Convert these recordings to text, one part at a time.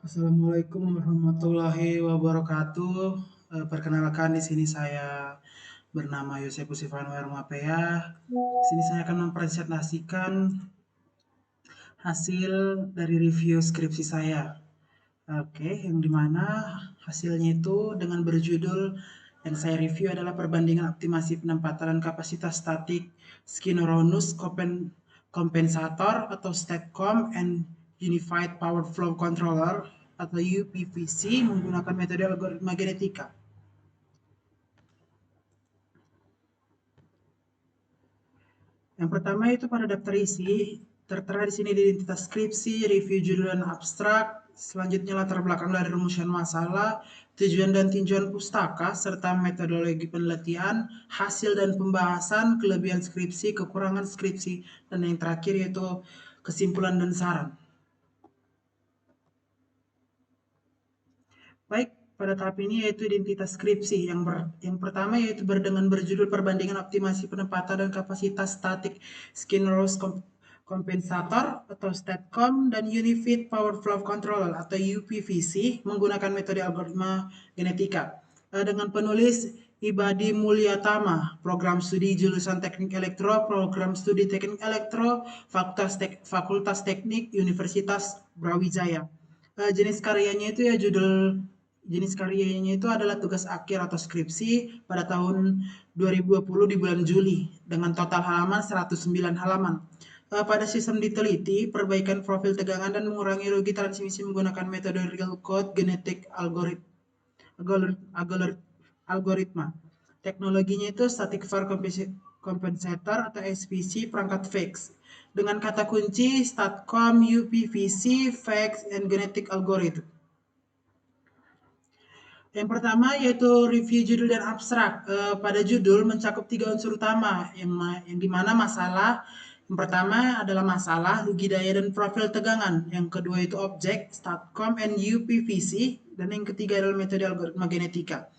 Assalamualaikum warahmatullahi wabarakatuh. Perkenalkan di sini saya bernama Yosepus Ivanwer Mapea. Di sini saya akan mempresentasikan hasil dari review skripsi saya. Oke, yang dimana hasilnya itu dengan berjudul yang saya review adalah perbandingan optimasi penempatan dan kapasitas statik Skinorhonus Compensator atau StatCom and Unified Power Flow Controller atau UPVC menggunakan metode algoritma genetika. Yang pertama itu pada daftar isi, tertera di sini identitas skripsi, review judul dan abstrak, selanjutnya latar belakang dari rumusan masalah, tujuan dan tinjauan pustaka, serta metodologi penelitian, hasil dan pembahasan, kelebihan skripsi, kekurangan skripsi, dan yang terakhir yaitu kesimpulan dan saran. Baik, pada tahap ini yaitu identitas skripsi. Yang pertama yaitu dengan berjudul perbandingan optimasi penempatan dan kapasitas statik Skinorhonus Compensator atau StatCom dan Unified Power Flow Controller atau UPVC menggunakan metode algoritma genetika. Dengan penulis Ibadi Mulyatama, program studi jurusan Teknik Elektro, program studi Teknik Elektro, Fakultas Teknik Universitas Brawijaya. Jenis karyanya itu ya jenis karyanya itu adalah tugas akhir atau skripsi pada tahun 2020 di bulan Juli dengan total halaman 109 halaman. Pada sistem diteliti, perbaikan profil tegangan dan mengurangi rugi transmisi menggunakan metode real code genetic algoritma. Teknologinya itu static var compensator atau SVC perangkat fix. Dengan kata kunci StatCom, UPVC, FAX, and Genetic Algorithm. Yang pertama yaitu review judul dan abstrak. Pada judul mencakup 3 unsur utama, yang dimana masalah yang pertama adalah masalah, rugi daya, dan profil tegangan. Yang kedua itu objek, StatCom, and UPVC. Dan yang ketiga adalah metode algoritma genetika.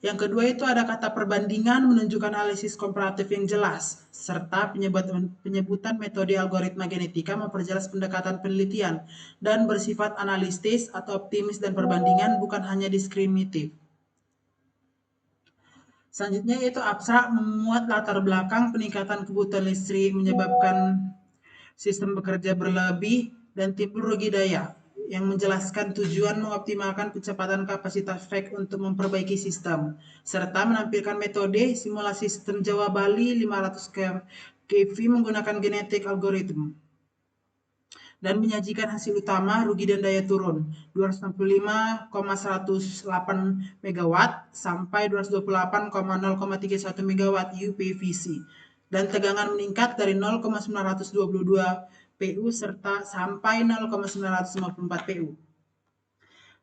Yang kedua itu ada kata perbandingan menunjukkan analisis komparatif yang jelas, serta penyebutan metode algoritma genetika memperjelas pendekatan penelitian dan bersifat analitis atau optimis dan perbandingan bukan hanya diskriminatif. Selanjutnya yaitu abstrak memuat latar belakang peningkatan kebutuhan listrik menyebabkan sistem bekerja berlebih dan timbul rugi daya yang menjelaskan tujuan mengoptimalkan kecepatan kapasitas FAC untuk memperbaiki sistem, serta menampilkan metode simulasi sistem Jawa Bali 500 kV menggunakan genetik algoritma dan menyajikan hasil utama rugi dan daya turun 265,108 MW sampai 228,031 MW UPVC dan tegangan meningkat dari 0,922 PU serta sampai 0,954 PU.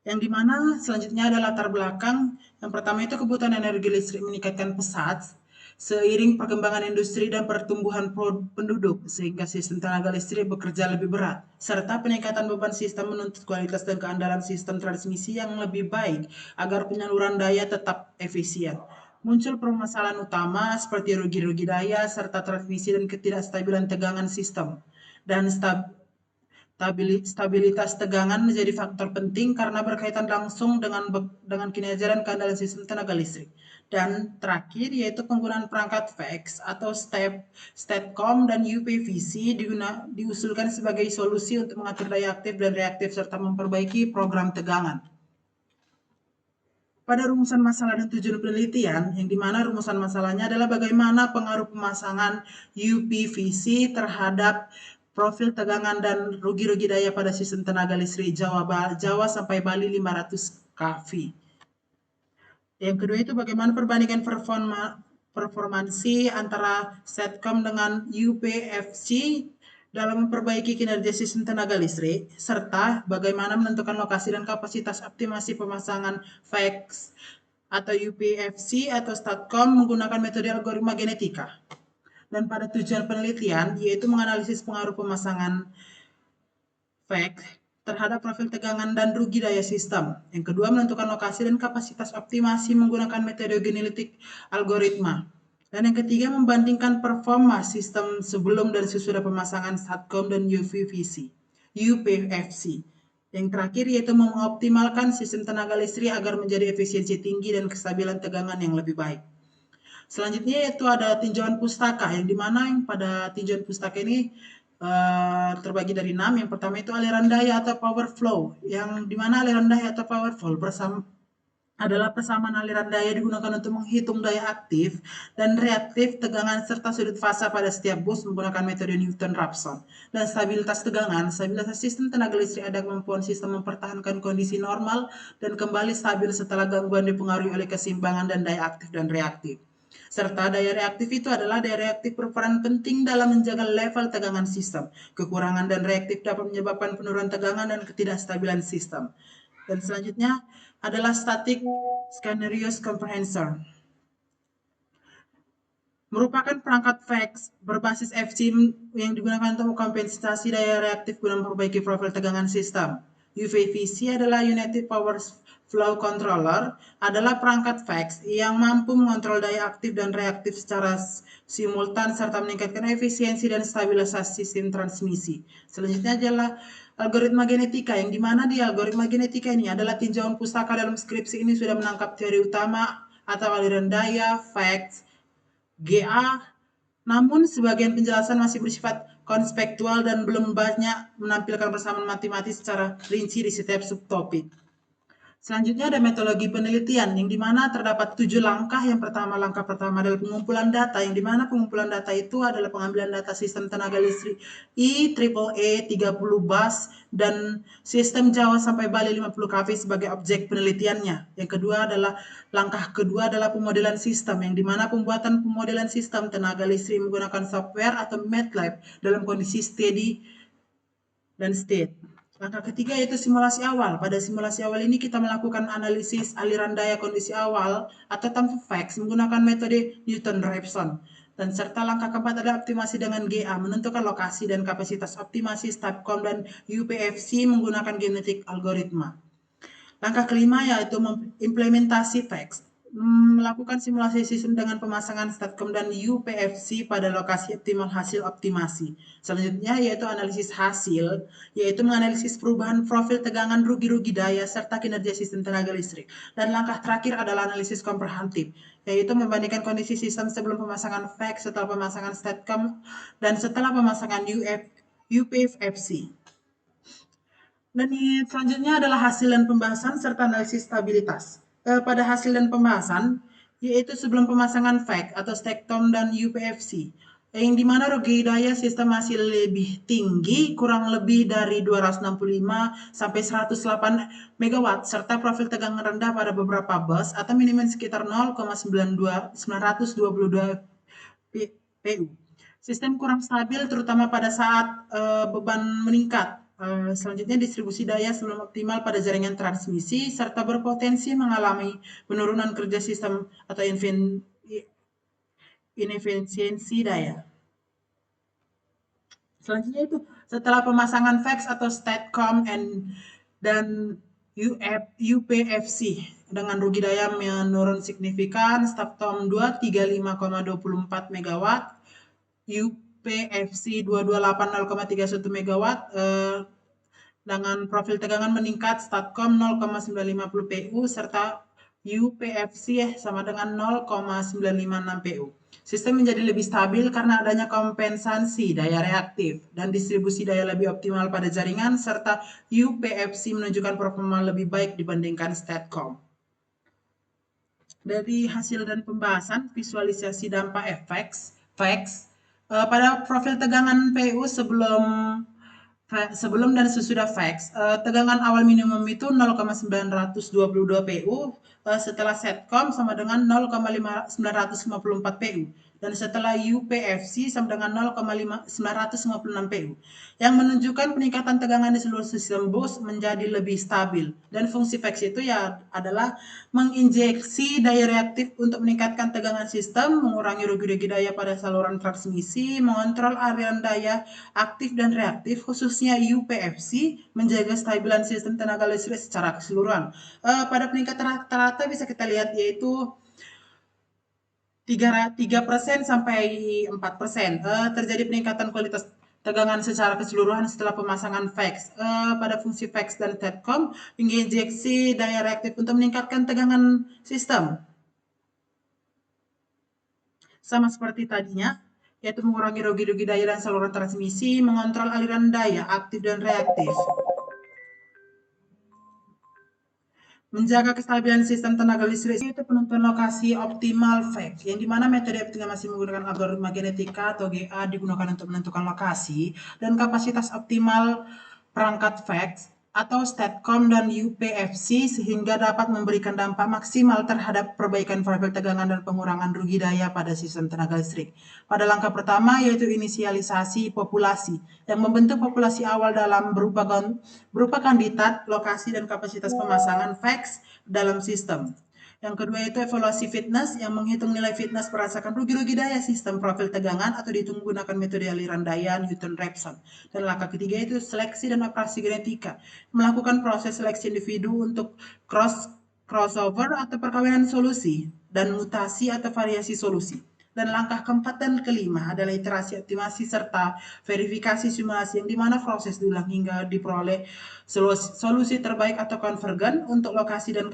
Yang dimana selanjutnya ada latar belakang. Yang pertama itu kebutuhan energi listrik meningkatkan pesat seiring perkembangan industri dan pertumbuhan penduduk sehingga sistem tenaga listrik bekerja lebih berat serta peningkatan beban sistem menuntut kualitas dan keandalan sistem transmisi yang lebih baik agar penyaluran daya tetap efisien. Muncul permasalahan utama seperti rugi-rugi daya serta transmisi dan ketidakstabilan tegangan sistem dan stabilitas tegangan menjadi faktor penting karena berkaitan langsung dengan kinerja dan keandalan sistem tenaga listrik. Dan terakhir yaitu penggunaan perangkat FAX atau StatCom dan UPVC diusulkan sebagai solusi untuk mengatur daya aktif dan reaktif serta memperbaiki program tegangan. Pada rumusan masalah dan tujuan penelitian, yang dimana rumusan masalahnya adalah bagaimana pengaruh pemasangan UPVC terhadap profil tegangan dan rugi-rugi daya pada sistem tenaga listrik Jawa sampai Bali 500 kV. Yang kedua itu bagaimana perbandingan performansi antara StatCom dengan UPVC dalam memperbaiki kinerja sistem tenaga listrik, serta bagaimana menentukan lokasi dan kapasitas optimasi pemasangan FAX atau UPVC atau StatCom menggunakan metode algoritma genetika. Dan pada tujuan penelitian, yaitu menganalisis pengaruh pemasangan FAX terhadap profil tegangan dan rugi daya sistem. Yang kedua, menentukan lokasi dan kapasitas optimasi menggunakan metode genetik algoritma. Dan yang ketiga, membandingkan performa sistem sebelum dan sesudah pemasangan StatCom dan UPVC. Yang terakhir yaitu mengoptimalkan sistem tenaga listrik agar menjadi efisiensi tinggi dan kestabilan tegangan yang lebih baik. Selanjutnya yaitu ada tinjauan pustaka, yang dimana pada tinjauan pustaka ini terbagi dari 6. Yang pertama itu aliran daya atau power flow, yang dimana aliran daya atau power flow adalah persamaan aliran daya digunakan untuk menghitung daya aktif dan reaktif tegangan serta sudut fasa pada setiap bus menggunakan metode Newton-Raphson. Dan stabilitas tegangan, stabilitas sistem tenaga listrik ada kemampuan sistem mempertahankan kondisi normal dan kembali stabil setelah gangguan dipengaruhi oleh keseimbangan dan daya aktif dan reaktif. Serta daya reaktif itu adalah daya reaktif berperan penting dalam menjaga level tegangan sistem. Kekurangan dan reaktif dapat menyebabkan penurunan tegangan dan ketidakstabilan sistem. Dan selanjutnya adalah static scenarios compressor. Merupakan perangkat FACS berbasis FC yang digunakan untuk mengkompensasi daya reaktif guna memperbaiki profil tegangan sistem. UVVC adalah United Power Flow Controller, adalah perangkat FACS yang mampu mengontrol daya aktif dan reaktif secara simultan serta meningkatkan efisiensi dan stabilisasi sistem transmisi. Selanjutnya adalah algoritma genetika, yang dimana di algoritma genetika ini adalah tinjauan pustaka dalam skripsi ini sudah menangkap teori utama atau aliran daya, FACS, GA, namun sebagian penjelasan masih bersifat konspektual dan belum banyak menampilkan persamaan matematis secara rinci di setiap subtopik. Selanjutnya ada metodologi penelitian, yang dimana terdapat 7 langkah. Yang pertama, langkah pertama adalah pengumpulan data, yang dimana pengumpulan data itu adalah pengambilan data sistem tenaga listrik IEEE 30 bus dan sistem Jawa sampai Bali 50 kV sebagai objek penelitiannya. Yang kedua adalah langkah kedua adalah pemodelan sistem, yang dimana pembuatan pemodelan sistem tenaga listrik menggunakan software atau MATLAB dalam kondisi steady dan state. Langkah ketiga yaitu simulasi awal. Pada simulasi awal ini kita melakukan analisis aliran daya kondisi awal atau tanpa FACS menggunakan metode Newton-Raphson. Dan serta langkah keempat adalah optimasi dengan GA, menentukan lokasi dan kapasitas optimasi STATCOM dan UPFC menggunakan genetik algoritma. Langkah kelima yaitu implementasi FACS, melakukan simulasi sistem dengan pemasangan STATCOM dan UPFC pada lokasi optimal hasil optimasi. Selanjutnya yaitu analisis hasil, yaitu menganalisis perubahan profil tegangan rugi-rugi daya serta kinerja sistem tenaga listrik. Dan langkah terakhir adalah analisis komprehensif, yaitu membandingkan kondisi sistem sebelum pemasangan FACS, setelah pemasangan STATCOM, dan setelah pemasangan UPFC. Dan selanjutnya adalah hasil dan pembahasan serta analisis stabilitas. Pada hasil dan pembahasan, yaitu sebelum pemasangan FACS atau STATCOM dan UPFC, yang dimana rugi daya sistem masih lebih tinggi, kurang lebih dari 265 sampai 108 MW, serta profil tegangan rendah pada beberapa bus atau minimum sekitar 0,922 PU. Sistem kurang stabil terutama pada saat beban meningkat. Selanjutnya distribusi daya sebelum optimal pada jaringan transmisi serta berpotensi mengalami penurunan kerja sistem atau inefisiensi daya. Selanjutnya itu setelah pemasangan FACS atau STATCOM dan UPFC dengan rugi daya menurun signifikan, STATCOM 235,24 MW, UPFC 228 0,31 MW, dengan profil tegangan meningkat STATCOM 0,950 PU serta UPFC sama dengan 0,956 PU. Sistem menjadi lebih stabil karena adanya kompensasi daya reaktif dan distribusi daya lebih optimal pada jaringan serta UPFC menunjukkan performa lebih baik dibandingkan STATCOM. Dari hasil dan pembahasan visualisasi dampak FACS, pada profil tegangan PU sebelum dan sesudah FACS, tegangan awal minimum itu 0,922 PU, setelah STATCOM sama dengan 0,954 PU, dan setelah UPFC sama dengan 0,956 PU, yang menunjukkan peningkatan tegangan di seluruh sistem bus menjadi lebih stabil. Dan fungsi FACS itu ya adalah menginjeksi daya reaktif untuk meningkatkan tegangan sistem, mengurangi rugi-rugi daya pada saluran transmisi, mengontrol aliran daya aktif dan reaktif, khususnya UPFC, menjaga stabilan sistem tenaga listrik secara keseluruhan. Pada peningkatan rata-rata bisa kita lihat yaitu 3% sampai 4%. Terjadi peningkatan kualitas tegangan secara keseluruhan setelah pemasangan VEX. Pada fungsi VEX dan STATCOM, injeksi daya reaktif untuk meningkatkan tegangan sistem. Sama seperti tadinya, yaitu mengurangi rugi-rugi daya dan saluran transmisi, mengontrol aliran daya aktif dan reaktif. Menjaga kestabilan sistem tenaga listrik itu penentuan lokasi optimal VEX, yang dimana metode optimasi menggunakan algoritma genetika atau GA digunakan untuk menentukan lokasi dan kapasitas optimal perangkat VEX atau STATCOM dan UPFC sehingga dapat memberikan dampak maksimal terhadap perbaikan profil tegangan dan pengurangan rugi daya pada sistem tenaga listrik. Pada langkah pertama yaitu inisialisasi populasi yang membentuk populasi awal dalam berupa kandidat, lokasi, dan kapasitas pemasangan VEX dalam sistem. Yang kedua itu evaluasi fitness yang menghitung nilai fitness berdasarkan rugi-rugi daya sistem profil tegangan atau dihitung menggunakan metode aliran daya Newton-Raphson. Dan langkah ketiga itu seleksi dan operasi genetika, melakukan proses seleksi individu untuk crossover atau perkawinan solusi dan mutasi atau variasi solusi. Dan langkah keempat dan kelima adalah iterasi optimasi serta verifikasi simulasi yang dimana proses diulang hingga diperoleh solusi terbaik atau konvergen untuk lokasi dan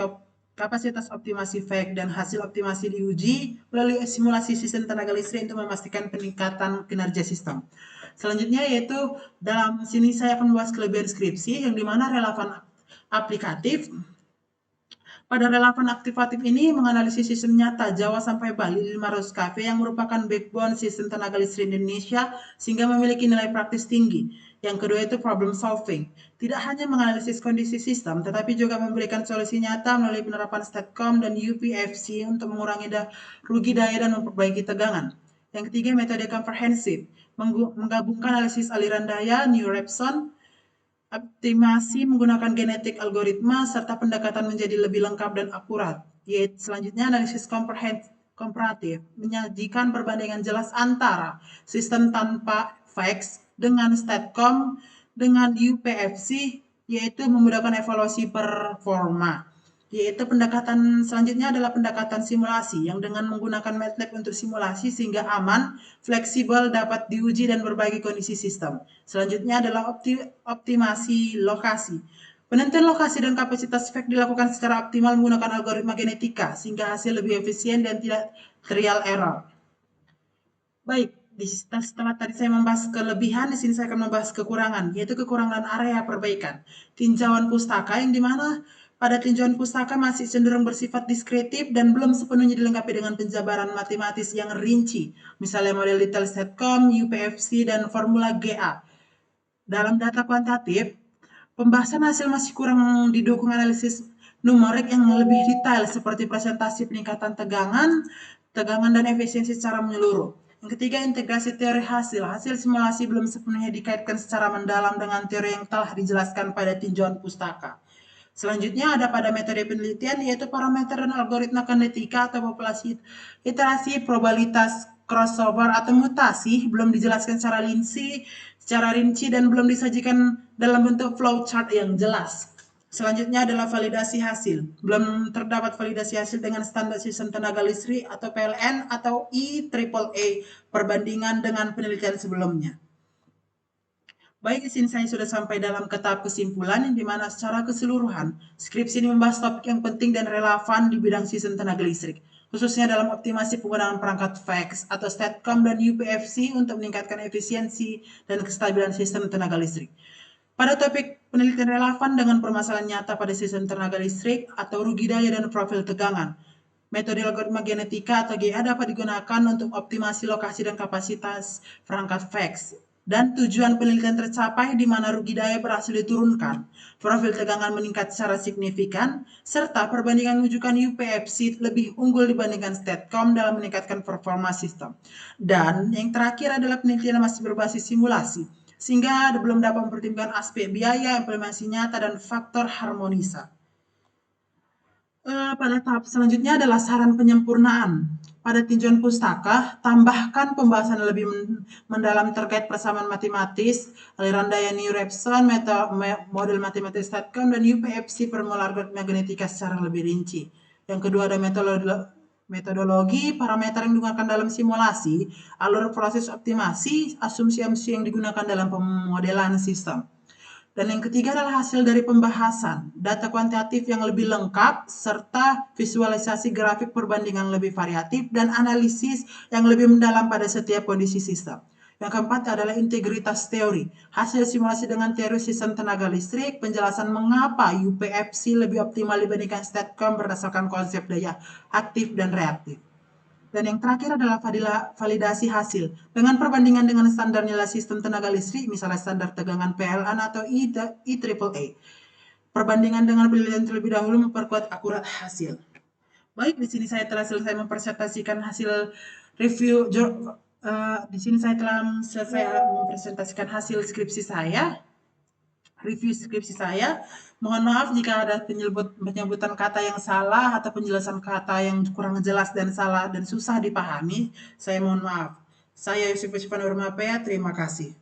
kapasitas optimasi VEX dan hasil optimasi diuji melalui simulasi sistem tenaga listrik untuk memastikan peningkatan kinerja sistem. Selanjutnya yaitu dalam sini saya akan membahas kelebihan skripsi yang dimana relevan aplikatif. Pada relevan aktivatif ini menganalisis sistem nyata Jawa sampai Bali 500 kV yang merupakan backbone sistem tenaga listrik Indonesia sehingga memiliki nilai praktis tinggi. Yang kedua itu problem solving. Tidak hanya menganalisis kondisi sistem, tetapi juga memberikan solusi nyata melalui penerapan STATCOM dan UPFC untuk mengurangi rugi daya dan memperbaiki tegangan. Yang ketiga, metode komprehensif. Menggabungkan analisis aliran daya, Newton-Raphson, optimasi menggunakan genetik algoritma, serta pendekatan menjadi lebih lengkap dan akurat. Yaitu selanjutnya analisis komparatif, menyajikan perbandingan jelas antara sistem tanpa VEX dengan STATCOM dengan UPFC, yaitu memudahkan evaluasi performa. Yaitu pendekatan selanjutnya adalah pendekatan simulasi yang dengan menggunakan MATLAB untuk simulasi sehingga aman, fleksibel, dapat diuji dan berbagai kondisi sistem. Selanjutnya adalah optimasi lokasi. Penentuan lokasi dan kapasitas VEX dilakukan secara optimal menggunakan algoritma genetika sehingga hasil lebih efisien dan tidak trial error. Baik, setelah tadi saya membahas kelebihan, di sini saya akan membahas kekurangan, yaitu kekurangan area perbaikan. Tinjauan pustaka yang dimana pada tinjauan pustaka masih cenderung bersifat diskretif dan belum sepenuhnya dilengkapi dengan penjabaran matematis yang rinci, misalnya model detail STATCOM, UPFC, dan formula GA. Dalam data kuantitatif, pembahasan hasil masih kurang didukung analisis numerik yang lebih detail seperti presentasi peningkatan tegangan dan efisiensi secara menyeluruh. Yang ketiga, integrasi teori hasil. Hasil simulasi belum sepenuhnya dikaitkan secara mendalam dengan teori yang telah dijelaskan pada tinjauan pustaka. Selanjutnya ada pada metode penelitian yaitu parameter dan algoritma kinetika atau populasi iterasi, probabilitas crossover atau mutasi belum dijelaskan secara rinci dan belum disajikan dalam bentuk flowchart yang jelas. Selanjutnya adalah validasi hasil. Belum terdapat validasi hasil dengan standar sistem tenaga listrik atau PLN atau IEEE perbandingan dengan penelitian sebelumnya. Baik, di sini saya sudah sampai dalam ke tahap kesimpulan yang dimana secara keseluruhan skripsi ini membahas topik yang penting dan relevan di bidang sistem tenaga listrik, khususnya dalam optimasi penggunaan perangkat VEX atau STATCOM dan UPFC untuk meningkatkan efisiensi dan kestabilan sistem tenaga listrik. Pada topik penelitian relevan dengan permasalahan nyata pada sistem tenaga listrik atau rugi daya dan profil tegangan, metode algoritma genetika atau GA dapat digunakan untuk optimasi lokasi dan kapasitas perangkat VEX. Dan tujuan penelitian tercapai di mana rugi daya berhasil diturunkan, profil tegangan meningkat secara signifikan, serta perbandingan menunjukkan UPFC lebih unggul dibandingkan STATCOM dalam meningkatkan performa sistem. Dan yang terakhir adalah penelitian masih berbasis simulasi, sehingga belum dapat mempertimbangkan aspek biaya, implementasi nyata, dan faktor harmonisa. Pada tahap selanjutnya adalah saran penyempurnaan. Pada tinjauan pustaka, tambahkan pembahasan lebih mendalam terkait persamaan matematis, aliran daya Newton-Raphson, model matematis STATCOM, dan UPFC formula algoritma genetika secara lebih rinci. Yang kedua ada Metodologi, parameter yang digunakan dalam simulasi, alur proses optimasi, asumsi-asumsi yang digunakan dalam pemodelan sistem. Dan yang ketiga adalah hasil dari pembahasan, data kuantitatif yang lebih lengkap, serta visualisasi grafik perbandingan lebih variatif, dan analisis yang lebih mendalam pada setiap kondisi sistem. Yang keempat adalah integritas teori, hasil simulasi dengan teori sistem tenaga listrik, penjelasan mengapa UPFC lebih optimal dibandingkan STATCOM berdasarkan konsep daya aktif dan reaktif. Dan yang terakhir adalah validasi hasil. Dengan perbandingan dengan standar nilai sistem tenaga listrik, misalnya standar tegangan PLN atau IEEE. Perbandingan dengan penelitian terlebih dahulu memperkuat akurat hasil. Baik, di sini saya telah selesai mempresentasikan hasil review. Di sini saya telah selesai mempresentasikan hasil skripsi saya, review skripsi saya. Mohon maaf jika ada penyebutan kata yang salah atau penjelasan kata yang kurang jelas dan salah dan susah dipahami. Saya mohon maaf. Saya Yusuf Yusufan Urmapea, terima kasih.